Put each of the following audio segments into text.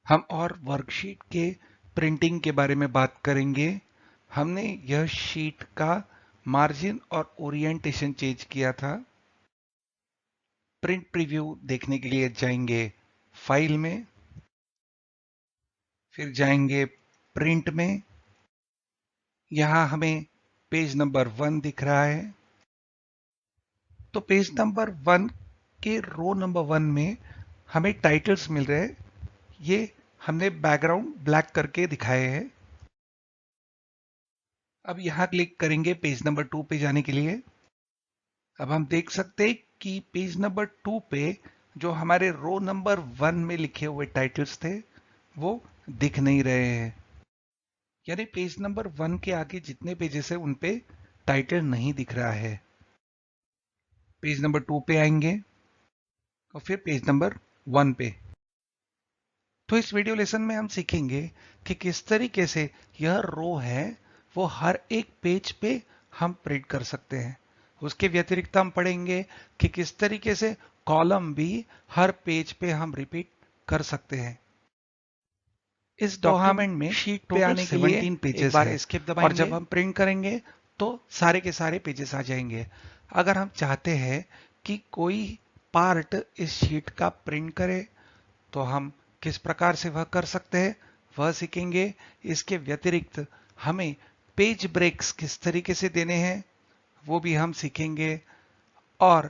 हम और वर्कशीट के प्रिंटिंग के बारे में बात करेंगे। हमने यह शीट का मार्जिन और ओरिएंटेशन चेंज किया था। प्रिंट प्रीव्यू देखने के लिए जाएंगे फाइल में, फिर जाएंगे प्रिंट में। यहां हमें पेज नंबर 1 दिख रहा है। तो पेज नंबर 1 के रो नंबर 1 में हमें टाइटल्स मिल रहे हैं। ये हमने बैकग्राउंड ब्लैक करके दिखाए हैं। अब यहां क्लिक करेंगे पेज नंबर 2 पे जाने के लिए। अब हम देख सकते हैं कि पेज नंबर 2 पे जो हमारे रो नंबर 1 में लिखे हुए टाइटल्स थे वो दिख नहीं रहे हैं। यानी पेज नंबर 1 के आगे जितने पेजेस है उन पे टाइटल नहीं दिख रहा है। पेज नंबर 2 पे आएंगे और फिर पेज नंबर 1 पे। तो इस वीडियो लेसन में हम सीखेंगे कि किस तरीके से यह रो है वो हर एक पेज पे हम प्रिंट कर सकते हैं। उसके व्यतिरिक्त हम पढ़ेंगे कि किस तरीके से कॉलम भी हर पेज पे हम रिपीट कर सकते हैं। इस डॉक्यूमेंट में शीट पे टोटल आने के लिए 17 एक पेजेस बार है एस्केप और दबाएंगे। जब हम प्रिंट करेंगे तो सारे के सारे पेजेस आ जाएंगे। अगर हम चाहते हैं कि कोई पार्ट इस शीट का प्रिंट करे तो हम किस प्रकार से वह कर सकते हैं वह सीखेंगे। इसके व्यतिरिक्त हमें पेज ब्रेक्स किस तरीके से देने हैं वो भी हम सीखेंगे। और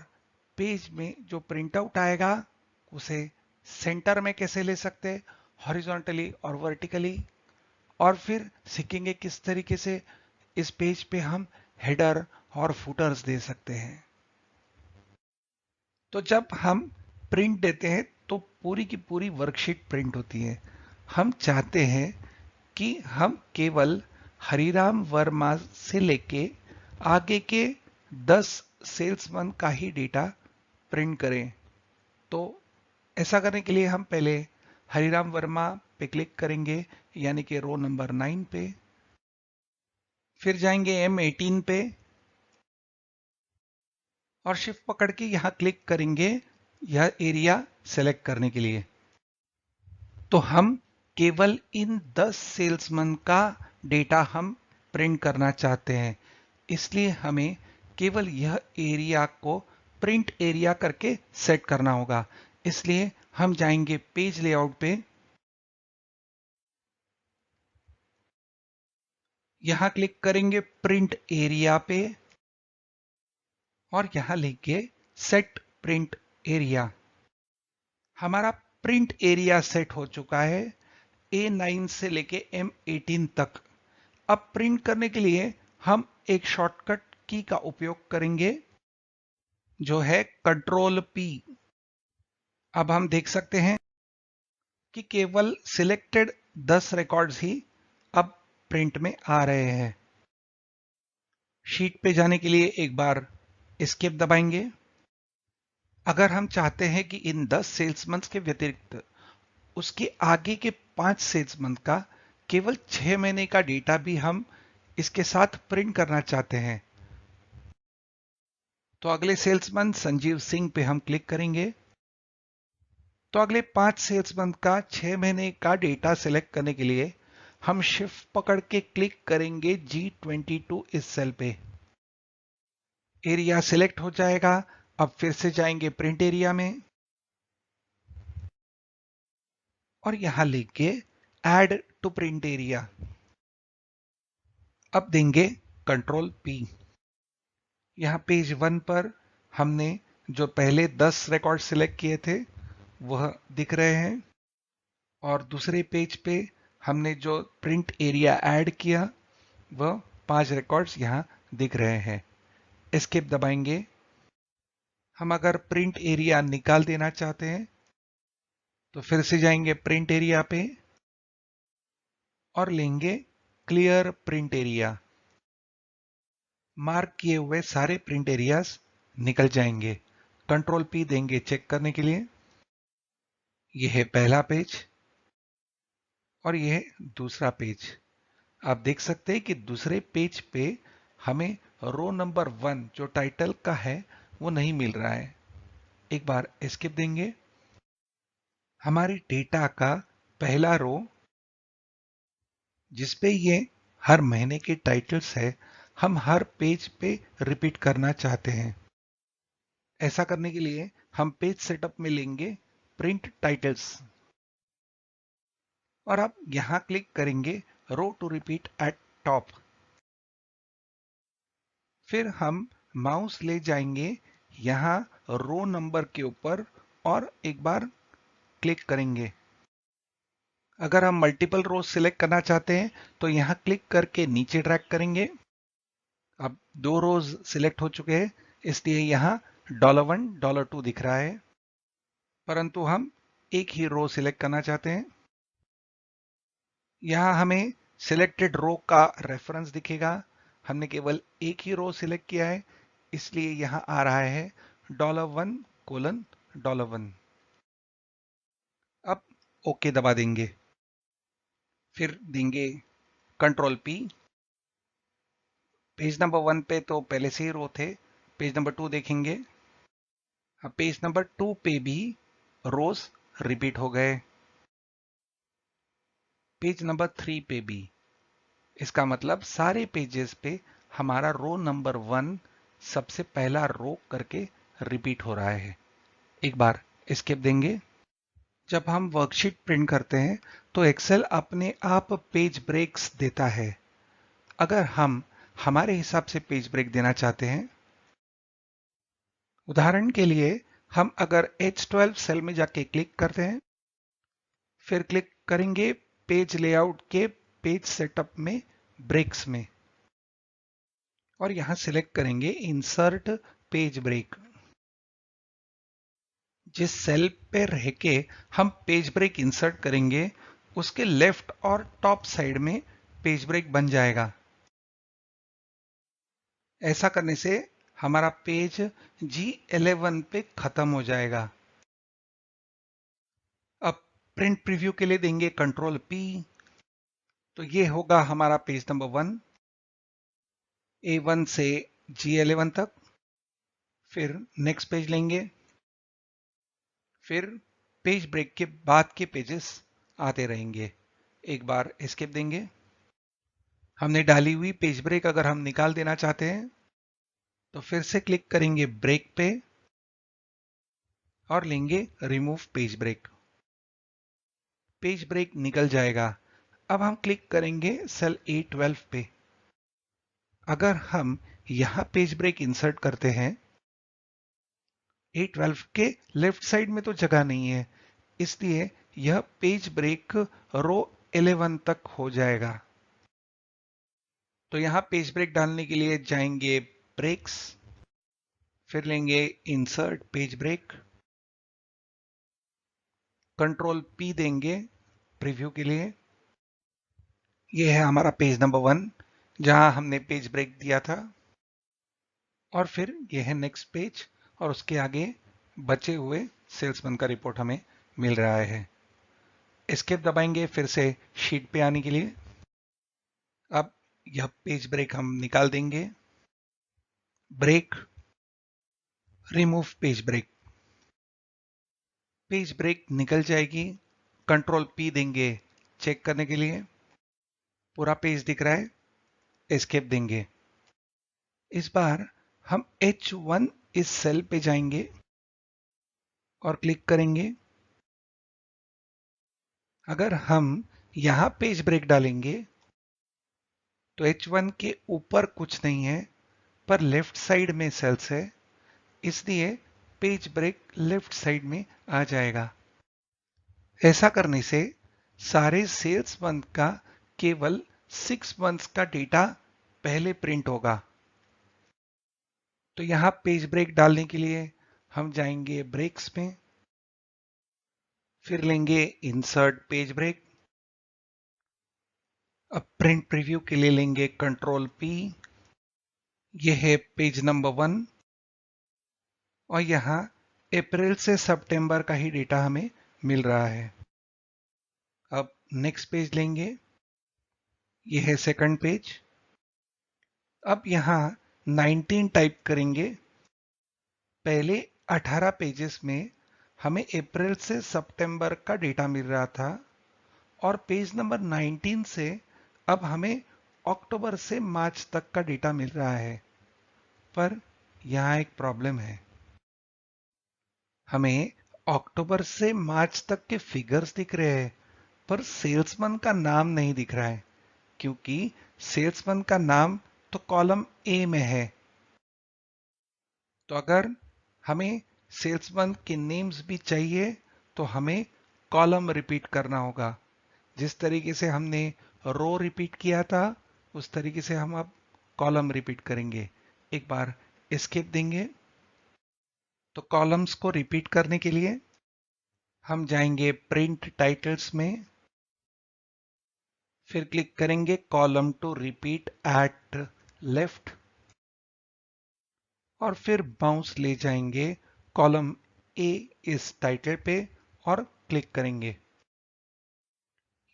पेज में जो प्रिंट आउट आएगा उसे सेंटर में कैसे ले सकते हैं, हॉरिजॉन्टली और वर्टिकली। और फिर सीखेंगे किस तरीके से इस पेज पे हम हेडर और फुटर्स दे सकते हैं। तो जब हम प्रिंट देते हैं तो पूरी की पूरी वर्कशीट प्रिंट होती है। हम चाहते हैं कि हम केवल हरिराम वर्मा से लेके आगे के 10 सेल्समैन का ही डेटा प्रिंट करें। तो ऐसा करने के लिए हम पहले हरिराम वर्मा पे क्लिक करेंगे, यानी कि रो नंबर 9 पे। फिर जाएंगे M18 पे और शिफ्ट पकड़ के यहां क्लिक करेंगे यह एरिया सेलेक्ट करने के लिए। तो हम केवल इन 10 सेल्समैन का डेटा हम प्रिंट करना चाहते हैं, इसलिए हमें केवल यह एरिया को प्रिंट एरिया करके सेट करना होगा। इसलिए हम जाएंगे पेज लेआउट पे, यहां क्लिक करेंगे प्रिंट एरिया पे और यहां लिखिए सेट प्रिंट एरिया। हमारा प्रिंट एरिया सेट हो चुका है A9 से लेके M18 तक। अब प्रिंट करने के लिए हम एक शॉर्टकट की का उपयोग करेंगे जो है कंट्रोल P। अब हम देख सकते हैं कि केवल सिलेक्टेड 10 रिकॉर्ड्स ही अब प्रिंट में आ रहे हैं। शीट पे जाने के लिए एक बार एस्केप दबाएंगे। अगर हम चाहते हैं कि इन 10 सेल्समैन के व्यतिरिक्त उसके आगे के 5 सेल्समैन का केवल 6 महीने का डेटा भी हम इसके साथ प्रिंट करना चाहते हैं, तो अगले सेल्समैन संजीव सिंह पे हम क्लिक करेंगे। तो अगले 5 सेल्समैन का 6 महीने का डेटा सेलेक्ट करने के लिए हम शिफ्ट पकड़ के क्लिक करेंगे G22 इस सेल पे। एरिया सिलेक्ट हो जाएगा। अब फिर से जाएंगे प्रिंट एरिया में और यहां लिखिए ऐड टू प्रिंट एरिया। अब देंगे कंट्रोल P। यहां पेज 1 पर हमने जो पहले 10 रिकॉर्ड सिलेक्ट किए थे वह दिख रहे हैं और दूसरे पेज पे हमने जो प्रिंट एरिया ऐड किया वह 5 रिकॉर्ड्स यहां दिख रहे हैं। एस्केप दबाएंगे। हम अगर प्रिंट एरिया निकाल देना चाहते हैं तो फिर से जाएंगे प्रिंट एरिया पे और लेंगे क्लियर प्रिंट एरिया। मार्क किए हुए सारे प्रिंट एरियाज निकल जाएंगे। कंट्रोल P देंगे चेक करने के लिए। यह है पहला पेज और यह है दूसरा पेज। आप देख सकते हैं कि दूसरे पेज पे हमें रो नंबर 1 जो टाइटल का है वो नहीं मिल रहा है। एक बार एस्केप देंगे। हमारी डेटा का पहला रो जिसपे ये हर महीने के टाइटल्स है, हम हर पेज पे रिपीट करना चाहते हैं। ऐसा करने के लिए हम पेज सेटअप में लेंगे प्रिंट टाइटल्स और अब यहां क्लिक करेंगे रो टू रिपीट एट टॉप। फिर हम माउस ले जाएंगे यहां रो नंबर के ऊपर और एक बार क्लिक करेंगे। अगर हम मल्टीपल रोज सिलेक्ट करना चाहते हैं तो यहां क्लिक करके नीचे ड्रैग करेंगे। अब 2 रोज सिलेक्ट हो चुके हैं, इसलिए यहां $1 $2 दिख रहा है, परंतु हम एक ही रो सिलेक्ट करना चाहते हैं। यहां हमें सिलेक्टेड रो का रेफरेंस दिखेगा। हमने केवल एक ही रो सिलेक्ट किया है, इसलिए यहां आ रहा है $1:$1। अब ओके दबा देंगे, फिर देंगे Ctrl+P। पेज नंबर 1 पे तो पहले से ही रो थे, पेज नंबर 2 देखेंगे। अब पेज नंबर 2 पे भी रोज रिपीट हो गए, पेज नंबर 3 पे भी। इसका मतलब सारे पेजेस पे हमारा रो नंबर 1 सबसे पहला रो करके रिपीट हो रहा है। एक बार एस्केप देंगे। जब हम वर्कशीट प्रिंट करते हैं तो एक्सेल अपने आप पेज ब्रेक्स देता है। अगर हम हमारे हिसाब से पेज ब्रेक देना चाहते हैं, उदाहरण के लिए हम अगर H12 सेल में जाके क्लिक करते हैं, फिर क्लिक करेंगे पेज लेआउट के पेज सेटअप में ब्रेक्स में और यहां सिलेक्ट करेंगे इंसर्ट पेज ब्रेक। जिस सेल पे रह के हम पेज ब्रेक इंसर्ट करेंगे उसके लेफ्ट और टॉप साइड में पेज ब्रेक बन जाएगा। ऐसा करने से हमारा पेज G11 पे खत्म हो जाएगा। अब प्रिंट प्रीव्यू के लिए देंगे Ctrl+P। तो ये होगा हमारा पेज नंबर 1, A1 से G11 तक। फिर नेक्स्ट पेज लेंगे, फिर पेज ब्रेक के बाद के पेजेस आते रहेंगे। एक बार एस्केप देंगे। हमने डाली हुई पेज ब्रेक अगर हम निकाल देना चाहते हैं तो फिर से क्लिक करेंगे ब्रेक पे और लेंगे remove page break. Page break निकल जाएगा। अब हम क्लिक करेंगे सेल A12 पे। अगर हम यहां पेज ब्रेक इंसर्ट करते हैं, A12 के लेफ्ट साइड में तो जगह नहीं है, इसलिए यह पेज ब्रेक रो 11 तक हो जाएगा। तो यहां पेज ब्रेक डालने के लिए जाएंगे ब्रेक्स, फिर लेंगे इंसर्ट पेज ब्रेक, Ctrl+P देंगे प्रीव्यू के लिए। यह है हमारा पेज नंबर 1 जहां हमने पेज ब्रेक दिया था, और फिर यह है नेक्स्ट पेज और उसके आगे बचे हुए सेल्समैन का रिपोर्ट हमें मिल रहा है। एस्केप दबाएंगे फिर से शीट पे आने के लिए। अब यह पेज ब्रेक हम निकाल देंगे। Break, remove page break. Page break निकल जाएगी। Ctrl+P देंगे चेक करने के लिए। पूरा पेज दिख रहा है, एस्केप देंगे। इस बार हम H1 इस सेल पे जाएंगे और क्लिक करेंगे। अगर हम यहां पेज ब्रेक डालेंगे तो H1 के ऊपर कुछ नहीं है, पर लेफ्ट साइड में सेल्स है, इसलिए पेज ब्रेक लेफ्ट साइड में आ जाएगा। ऐसा करने से सारे सेल्स मंथ का केवल 6 मंथ्स का डेटा पहले प्रिंट होगा। तो यहां पेज ब्रेक डालने के लिए हम जाएंगे ब्रेक्स में, फिर लेंगे इंसर्ट पेज ब्रेक। अब प्रिंट प्रीव्यू के लिए लेंगे Ctrl+P। यह है पेज नंबर 1 और यहां अप्रैल से सितंबर का ही डेटा हमें मिल रहा है। अब नेक्स्ट पेज लेंगे, यह है सेकंड पेज। अब यहां 19 टाइप करेंगे। पहले 18 पेजेस में हमें अप्रैल से सितंबर का डेटा मिल रहा था और पेज नंबर 19 से अब हमें अक्टूबर से मार्च तक का डेटा मिल रहा है। पर यहाँ एक प्रॉब्लम है, हमें अक्टूबर से मार्च तक के फिगर्स दिख रहे हैं पर सेल्समैन का नाम नहीं दिख रहा है, क्योंकि सेल्समैन का नाम तो कॉलम ए में है। तो अगर हमें सेल्समैन के नेम्स भी चाहिए तो हमें कॉलम रिपीट करना होगा। जिस तरीके से हमने रो रिपीट किया था उस तरीके से हम अब कॉलम रिपीट करेंगे। एक बार एस्केप देंगे। तो कॉलम्स को रिपीट करने के लिए हम जाएंगे प्रिंट टाइटल्स में, फिर क्लिक करेंगे column to repeat at left और फिर बाउंस ले जाएंगे कॉलम ए इस टाइटल पे और क्लिक करेंगे।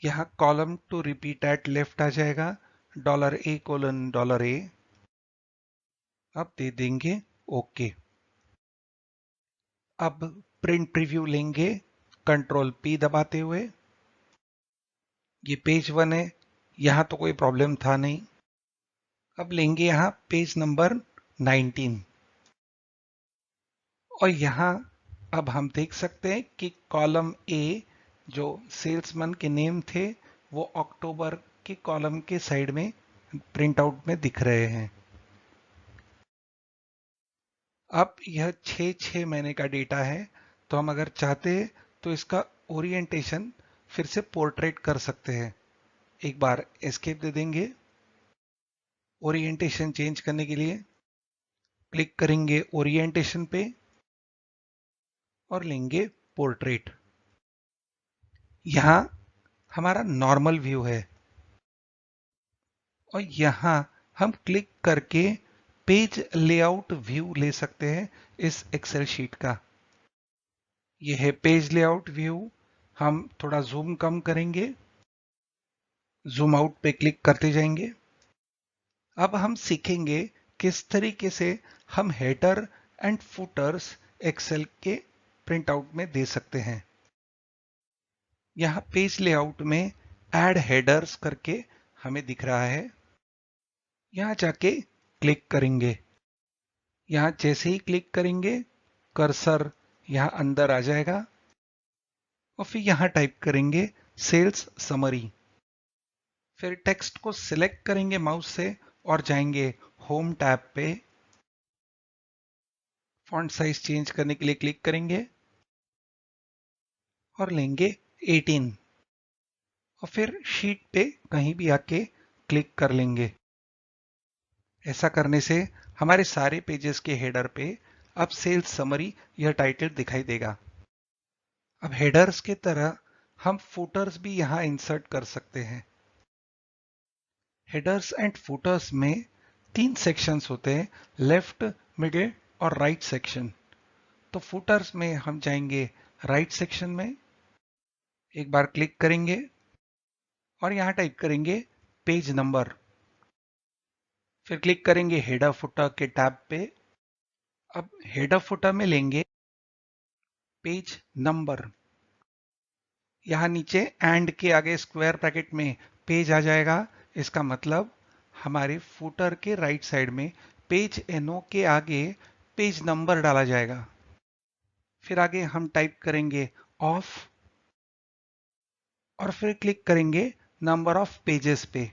यहां column to repeat at left आ जाएगा $A:$A। अब दे देंगे ओके। अब प्रिंट प्रीव्यू लेंगे कंट्रोल P दबाते हुए। ये पेज 1 है, यहां तो कोई प्रॉब्लम था नहीं। अब लेंगे यहां पेज नंबर 19 और यहां अब हम देख सकते हैं कि कॉलम ए जो सेल्समैन के नेम थे वो अक्टूबर के कॉलम के साइड में प्रिंट आउट में दिख रहे हैं। अब यह 6 महीने का डेटा है, तो हम अगर चाहते हैं तो इसका ओरिएंटेशन फिर से पोर्ट्रेट कर सकते हैं। एक बार एस्केप दे देंगे। ओरिएंटेशन चेंज करने के लिए क्लिक करेंगे ओरिएंटेशन पे और लेंगे पोर्ट्रेट। यहां हमारा नॉर्मल व्यू है और यहां हम क्लिक करके पेज लेआउट व्यू ले सकते हैं इस एक्सेल शीट का। यह है पेज लेआउट व्यू। हम थोड़ा जूम कम करेंगे, जूम आउट पे क्लिक करते जाएंगे। अब हम सीखेंगे किस तरीके से हम हेडर एंड फुटर्स एक्सेल के प्रिंट आउट में दे सकते हैं। यहां पेज लेआउट में ऐड हेडर्स करके हमें दिख रहा है। यहां जाके क्लिक करेंगे। यहां जैसे ही क्लिक करेंगे कर्सर यहां अंदर आ जाएगा और फिर यहां टाइप करेंगे सेल्स समरी। फिर टेक्स्ट को सिलेक्ट करेंगे माउस से और जाएंगे होम टैब पे। फॉन्ट साइज चेंज करने के लिए क्लिक करेंगे और लेंगे 18 और फिर शीट पे कहीं भी आके क्लिक कर लेंगे। ऐसा करने से हमारे सारे पेजेस के हेडर पे अब सेल्स समरी यह टाइटल दिखाई देगा। अब हेडर्स की तरह हम फुटर्स भी यहां इंसर्ट कर सकते हैं। हेडर्स एंड फुटर्स में 3 सेक्शंस होते हैं, लेफ्ट, मिडिल और राइट सेक्शन। तो फुटर्स में हम जाएंगे राइट सेक्शन में। एक बार क्लिक करेंगे और यहां टाइप करेंगे पेज नंबर। फिर क्लिक करेंगे हेडर फुटर के टैब पे। अब हेडर फुटर में लेंगे पेज नंबर। यहां नीचे एंड के आगे स्क्वायर ब्रैकेट में पेज आ जाएगा। इसका मतलब हमारे फुटर के राइट साइड में पेज एनओ के आगे पेज नंबर डाला जाएगा। फिर आगे हम टाइप करेंगे ऑफ और फिर क्लिक करेंगे नंबर ऑफ पेजेस पे।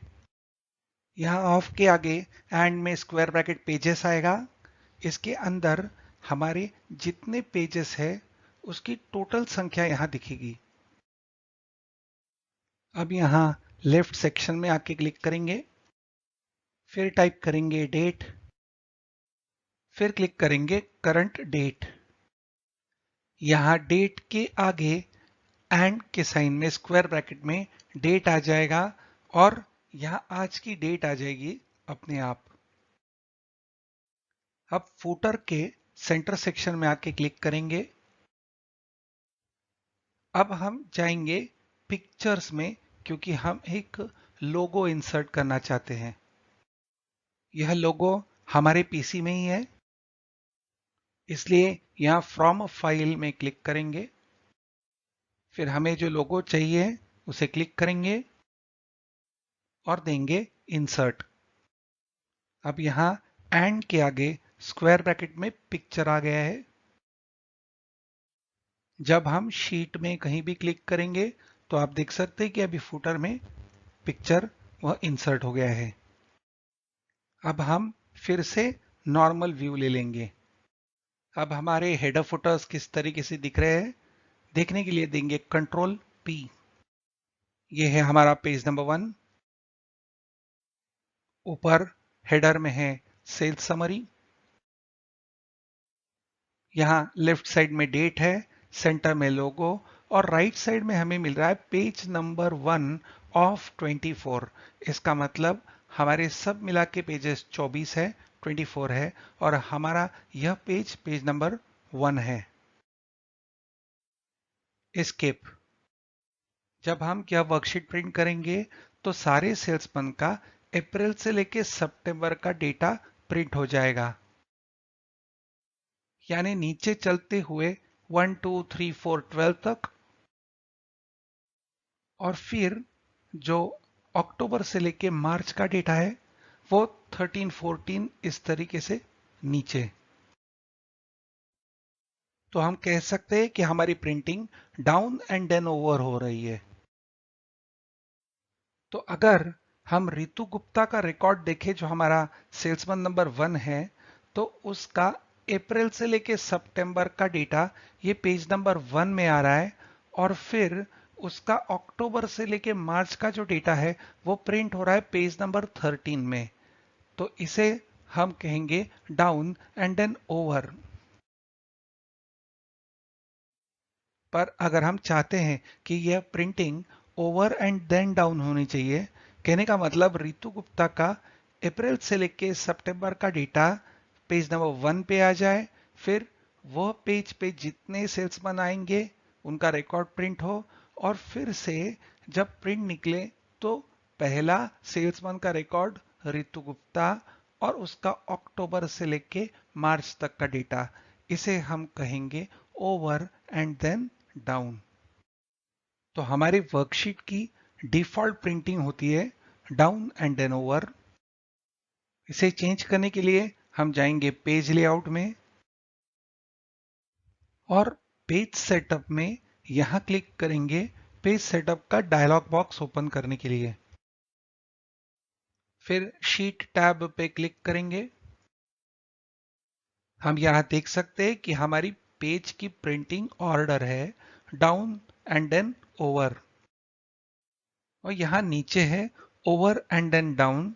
यहां ऑफ के आगे एंड में स्क्वायर ब्रैकेट पेजेस आएगा। इसके अंदर हमारे जितने पेजेस है उसकी टोटल संख्या यहां दिखेगी। अब यहां लेफ्ट सेक्शन में आके क्लिक करेंगे, फिर टाइप करेंगे डेट, फिर क्लिक करेंगे करंट डेट। यहां डेट के आगे एंड के साइन में स्क्वायर ब्रैकेट में डेट आ जाएगा और यहां आज की डेट आ जाएगी अपने आप। अब फुटर के सेंटर सेक्शन में आके क्लिक करेंगे। अब हम जाएंगे पिक्चर्स में, क्योंकि हम एक लोगो इंसर्ट करना चाहते हैं। यह लोगो हमारे पीसी में ही है, इसलिए यहां फ्रॉम फाइल में क्लिक करेंगे। फिर हमें जो लोगो चाहिए उसे क्लिक करेंगे और देंगे इंसर्ट। अब यहां एंड के आगे स्क्वायर ब्रैकेट में पिक्चर आ गया है। जब हम शीट में कहीं भी क्लिक करेंगे तो आप देख सकते हैं कि अभी फुटर में पिक्चर वह इंसर्ट हो गया है। अब हम फिर से नॉर्मल व्यू ले लेंगे। अब हमारे हेडर फुटर्स किस तरीके से दिख रहे हैं देखने के लिए देंगे कंट्रोल पी। ये है हमारा पेज नंबर 1। ऊपर हेडर में है सेल्स समरी। यहाँ लेफ्ट साइड में डेट है, सेंटर में लोगो और राइट साइड में हमें मिल रहा है पेज नंबर 1 ऑफ 24। इसका मतलब हमारे सब मिला के पेजेस 24 है, 24 है और हमारा यह पेज नंबर 1 है। एस्केप। जब हम यह वर्कशीट प्रिंट करेंगे तो सारे सेल्समैन का अप्रैल से लेके सितंबर का डेटा प्रिंट हो जाएगा। यानी नीचे चलते हुए 1 2 3 4 12 तक और फिर जो अक्टूबर से लेके मार्च का डेटा है वो 13 14 इस तरीके से नीचे। तो हम कह सकते हैं कि हमारी printing down and then over हो रही है। तो अगर हम रितु गुप्ता का रिकॉर्ड देखें जो हमारा सेल्समैन नंबर 1 है तो उसका अप्रैल से लेके सितंबर का डेटा ये पेज नंबर 1 में आ रहा है और फिर उसका अक्टूबर से लेके मार्च का जो डेटा है वो प्रिंट हो रहा है पेज नंबर 13 में। तो इसे हम कहेंगे डाउन एंड देन ओवर। पर अगर हम चाहते हैं कि यह printing over and then down होनी चाहिए, कहने का मतलब रितु गुप्ता का अप्रैल से लेके सितंबर का डेटा पेज नंबर 1 पे आ जाए, फिर वह पेज पे जितने सेल्समैन आएंगे उनका रिकॉर्ड प्रिंट हो और फिर से जब प्रिंट निकले तो पहला सेल्समैन का रिकॉर्ड रितु गुप्ता और उसका अक्टूबर से लेके मार्च तक का डेटा, इसे हम कहेंगे ओवर एंड देन डाउन। तो हमारी वर्कशीट की डिफॉल्ट प्रिंटिंग होती है डाउन एंड देन ओवर। इसे चेंज करने के लिए हम जाएंगे पेज लेआउट में और पेज सेटअप में यहां क्लिक करेंगे पेज सेटअप का डायलॉग बॉक्स ओपन करने के लिए। फिर शीट टैब पे क्लिक करेंगे। हम यहां देख सकते हैं कि हमारी पेज की प्रिंटिंग ऑर्डर है डाउन एंड देन ओवर और यहां नीचे है ओवर एंड देन डाउन।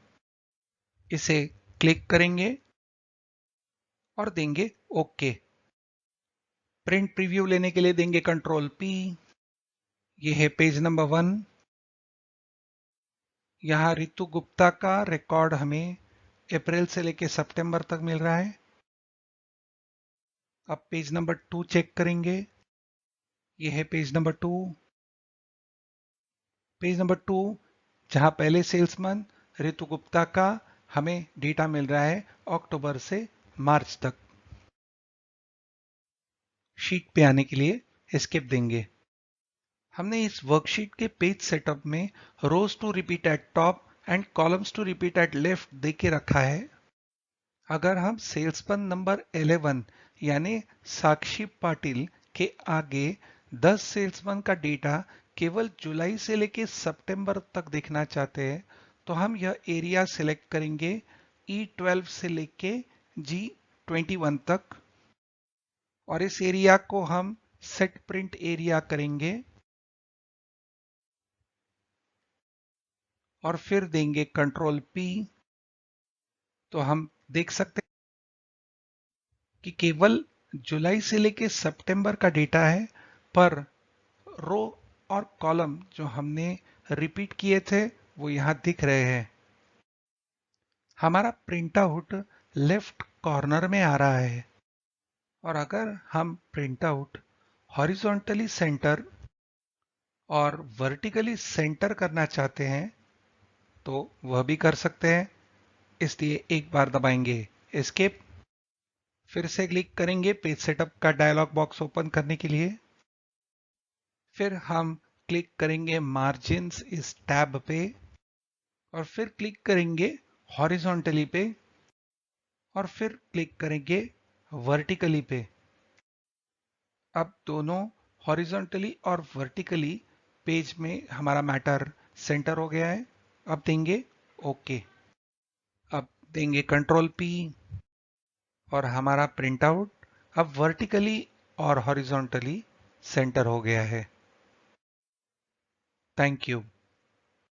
इसे क्लिक करेंगे और देंगे ओके। प्रिंट प्रीव्यू लेने के लिए देंगे कंट्रोल पी। ये है पेज नंबर 1। यहाँ रितु गुप्ता का रिकॉर्ड हमें अप्रैल से लेके सितंबर तक मिल रहा है। अब पेज नंबर 2 चेक करेंगे। ये है पेज नंबर 2। पेज नंबर 2 जहां पहले सेल्समैन रितु गुप्ता का हमें डेटा मिल रहा है अक्टूबर से मार्च तक। शीट पे आने के लिए एस्केप देंगे। हमने इस वर्कशीट के पेज सेटअप में rows to repeat at top and columns to repeat at left दे के रखा है। अगर हम सेल्समैन नंबर 11 यानी साक्षी पाटिल के आगे 10 सेल्समैन का डेटा केवल जुलाई से लेके सितंबर तक देखना चाहते हैं तो हम यह एरिया सिलेक्ट करेंगे E12 से लेके G21 तक और इस एरिया को हम सेट प्रिंट एरिया करेंगे और फिर देंगे कंट्रोल पी। तो हम देख सकते हैं कि केवल जुलाई से लेके सितंबर का डेटा है पर रो और कॉलम जो हमने रिपीट किए थे वो यहां दिख रहे हैं। हमारा प्रिंट आउट लेफ्ट कॉर्नर में आ रहा है और अगर हम प्रिंट आउट हॉरिजॉन्टली सेंटर और वर्टिकली सेंटर करना चाहते हैं तो वह भी कर सकते हैं। इसलिए एक बार दबाएंगे एस्केप। फिर से क्लिक करेंगे पेज सेटअप का डायलॉग बॉक्स ओपन करने के लिए। फिर हम क्लिक करेंगे मार्जिन्स इस टैब पे और फिर क्लिक करेंगे हॉरिजॉन्टली पे और फिर क्लिक करेंगे वर्टिकली पे। अब दोनों हॉरिजॉन्टली और वर्टिकली पेज में हमारा मैटर सेंटर हो गया है। अब देंगे ओके। अब देंगे कंट्रोल पी और हमारा प्रिंट आउट अब वर्टिकली और हॉरिजॉन्टली सेंटर हो गया है। Thank you.